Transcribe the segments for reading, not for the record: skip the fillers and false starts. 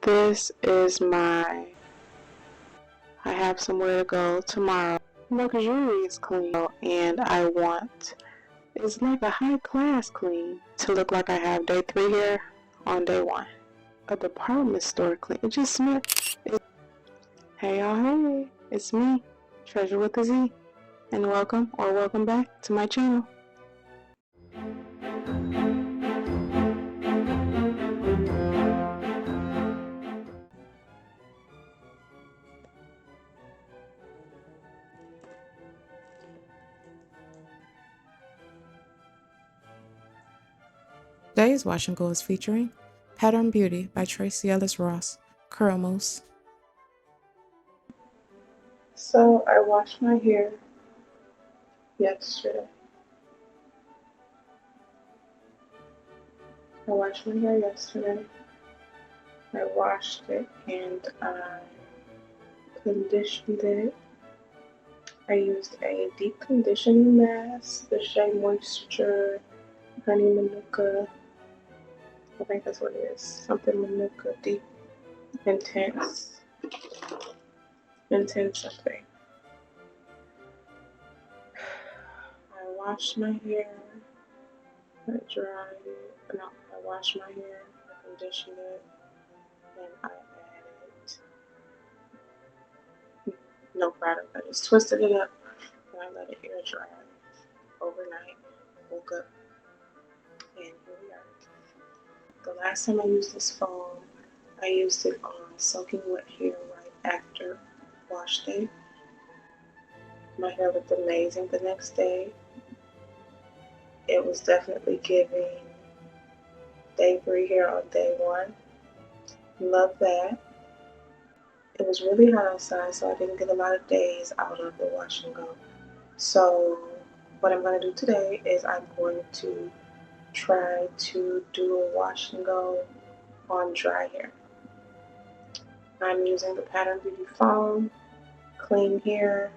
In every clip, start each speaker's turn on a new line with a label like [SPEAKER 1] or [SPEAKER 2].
[SPEAKER 1] This is I have somewhere to go tomorrow. Because usually it's clean and it's like a high class clean to look like I have day 3 here on day 1. A department store clean. It just smells. Hey y'all, hey. It's me, Treasure with a Z. And welcome back to my channel.
[SPEAKER 2] Today's Wash and Go is featuring Pattern Beauty by Tracy Ellis Ross, Curl Mousse.
[SPEAKER 1] So I washed my hair yesterday. I washed it and I conditioned it. I used a deep conditioning mask, the Shea Moisture Honey Manuka. I think that's what it is. Something Manuka Deep Intense something. I washed my hair. I dried it. No, I washed my hair. I conditioned it. And I added no product. I just twisted it up and I let it air dry overnight. Woke up and here we are. The last time I used this foam, I used it on soaking wet hair right after wash day. My hair looked amazing the next day. It was definitely giving day 3 hair on day 1. Love that. It was really hot outside, so I didn't get a lot of days out of the wash and go. So what I'm going to do today is I'm going to try to do a wash and go on dry hair. I'm using the Pattern Beauty foam, clean hair.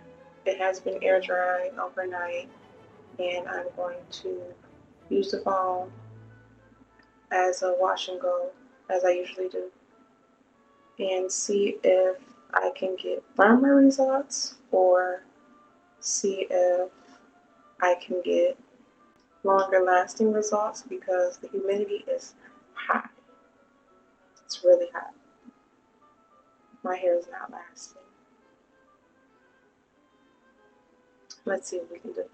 [SPEAKER 1] It has been air dried overnight, and I'm going to use the foam as a wash and go, as I usually do, and see if I can get firmer results or see if I can get longer lasting results because the humidity is high. It's really hot. My hair is not lasting. Let's see what we can do.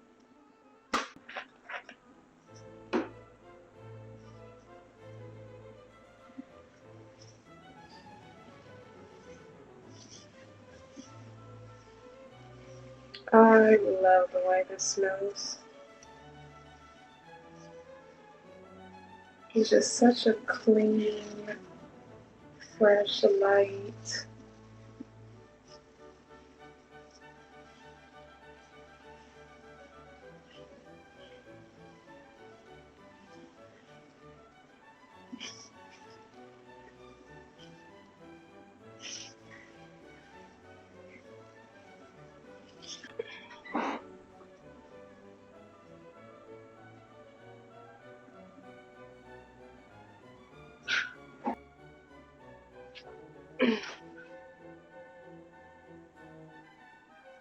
[SPEAKER 1] I love the way this smells. It's just such a clean, fresh light.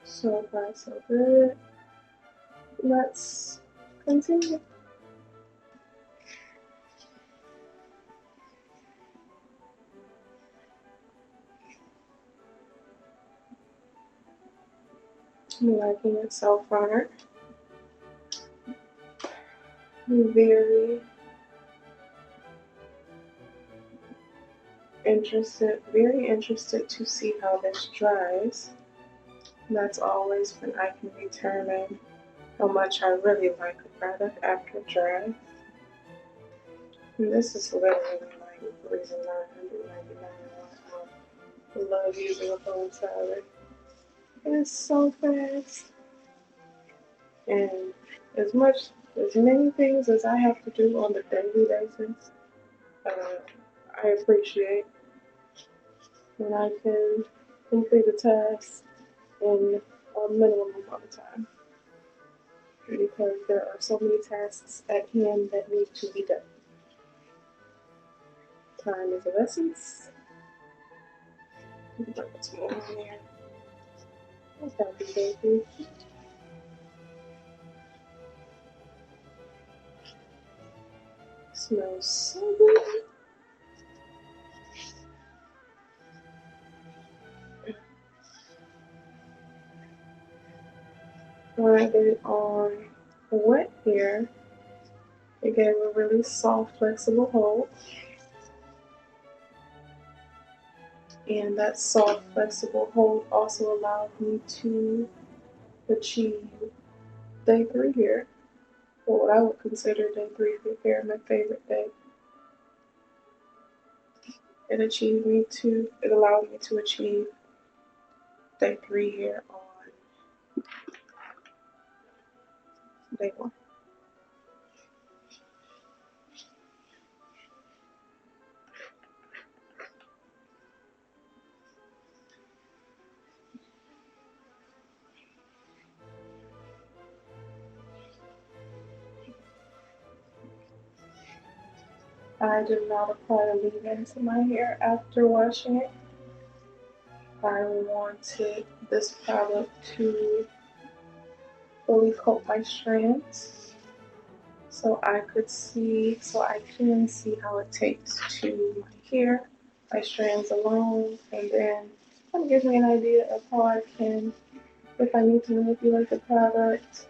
[SPEAKER 1] So far, so good. Let's continue. I'm liking it so far. I'm very interested to see how this dries. That's always when I can determine how much I really like a product after it dries. And this is literally like the reason $9.99. I love using a foam styler. It's so fast. And as many things as I have to do on a daily basis, I appreciate when I can complete a task in a minimum amount of time. Because there are so many tasks at hand that need to be done. Time is of essence, Like it's more in there. What's that, baby? Smells so good. When I get it on wet hair, it gave a really soft, flexible hold. And that soft, flexible hold also allowed me to achieve day 3 here, or what I would consider day 3 here, my favorite day. It allowed me to achieve day 3 here on day 1. I did not apply a leave-in to my hair after washing it. I wanted this product to fully coat my strands so I can see how it takes to my hair, my strands alone, and then kind of gives me an idea of how I can, if I need to manipulate the product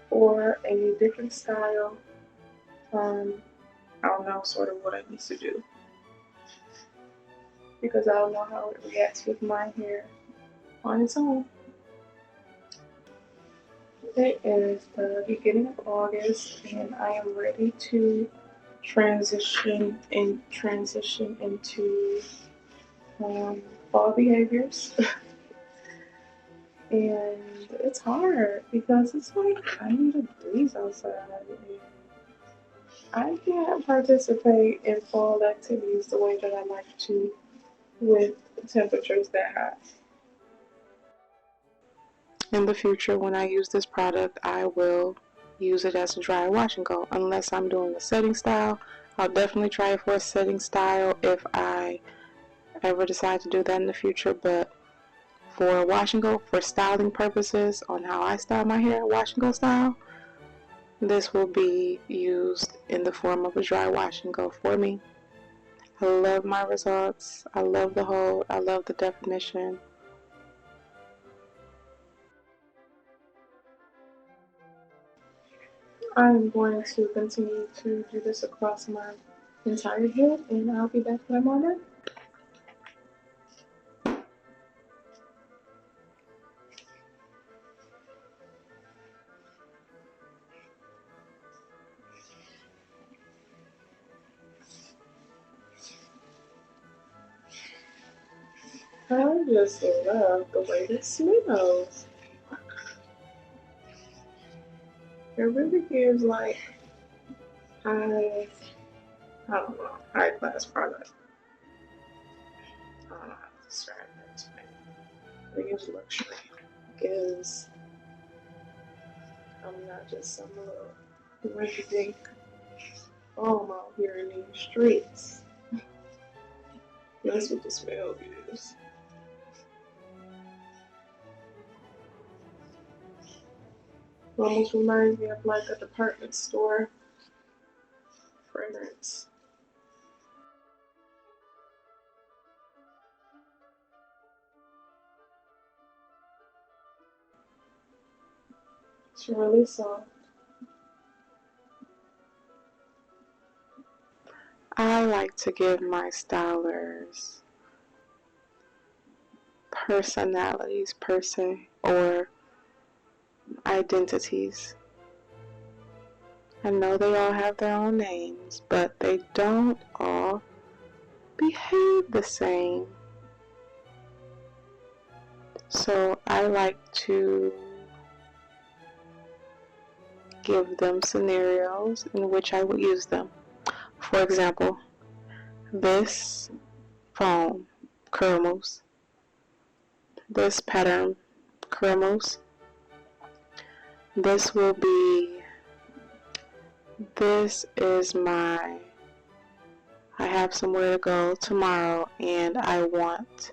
[SPEAKER 1] or a different style, I'll know sort of what I need to do because I don't know how it reacts with my hair on its own. It is the beginning of August, and I am ready to transition into fall behaviors. And it's hard because it's like 90 degrees outside, and I can't participate in fall activities the way that I like to with temperatures that high. In the future, when I use this product, I will use it as a dry wash and go. Unless I'm doing a setting style, I'll definitely try it for a setting style if I ever decide to do that in the future. But for wash and go, for styling purposes, on how I style my hair, wash and go style, this will be used in the form of a dry wash and go for me. I love my results. I love the hold. I love the definition. I'm going to continue to do this across my entire head, and I'll be back when I'm all done. I just love the way this smells. It really gives like high, I don't know, high class product. I don't know how to describe it. It gives luxury. It gives, I'm not just some little rinky dink out here in these streets. That's what the smell gives. It almost reminds me of like a department store fragrance. It's really soft. I like to give my stylers personalities per se, or identities. I know they all have their own names, but they don't all behave the same. So I like to give them scenarios in which I would use them. For example, this foam, curl mousse, this pattern, curl mousse, this will be, this is my, I have somewhere to go tomorrow and I want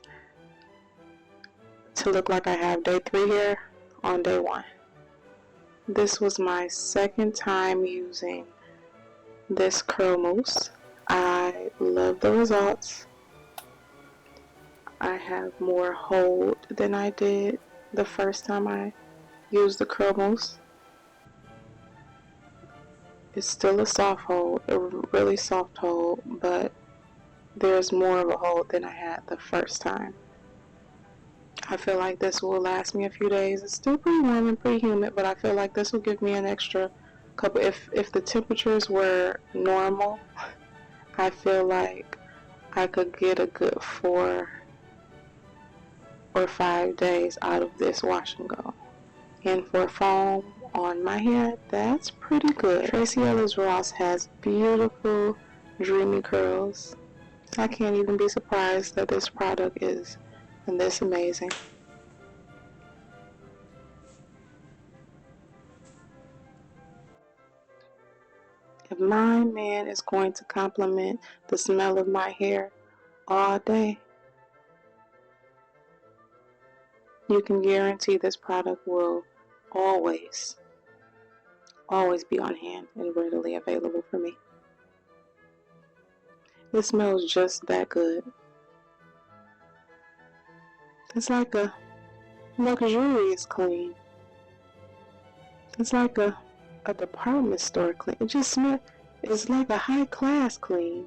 [SPEAKER 1] to look like I have day 3 hair on day 1. This was my second time using this curl mousse. I love the results. I have more hold than I did the first time I used the curl mousse. It's still a soft hold, a really soft hold, but there's more of a hold than I had the first time. I feel like this will last me a few days. It's still pretty warm and pretty humid, but I feel like this will give me an extra couple. If the temperatures were normal, I feel like I could get a good 4 or 5 days out of this wash and go. And for foam on my hair, that's pretty good. Tracee Ellis Ross has beautiful, dreamy curls. I can't even be surprised that this product is this amazing. If my man is going to compliment the smell of my hair all day, you can guarantee this product will always be on hand and readily available for me. It smells just that good. It's like a luxurious clean. It's like a department store clean. It just smells, it's like a high class clean.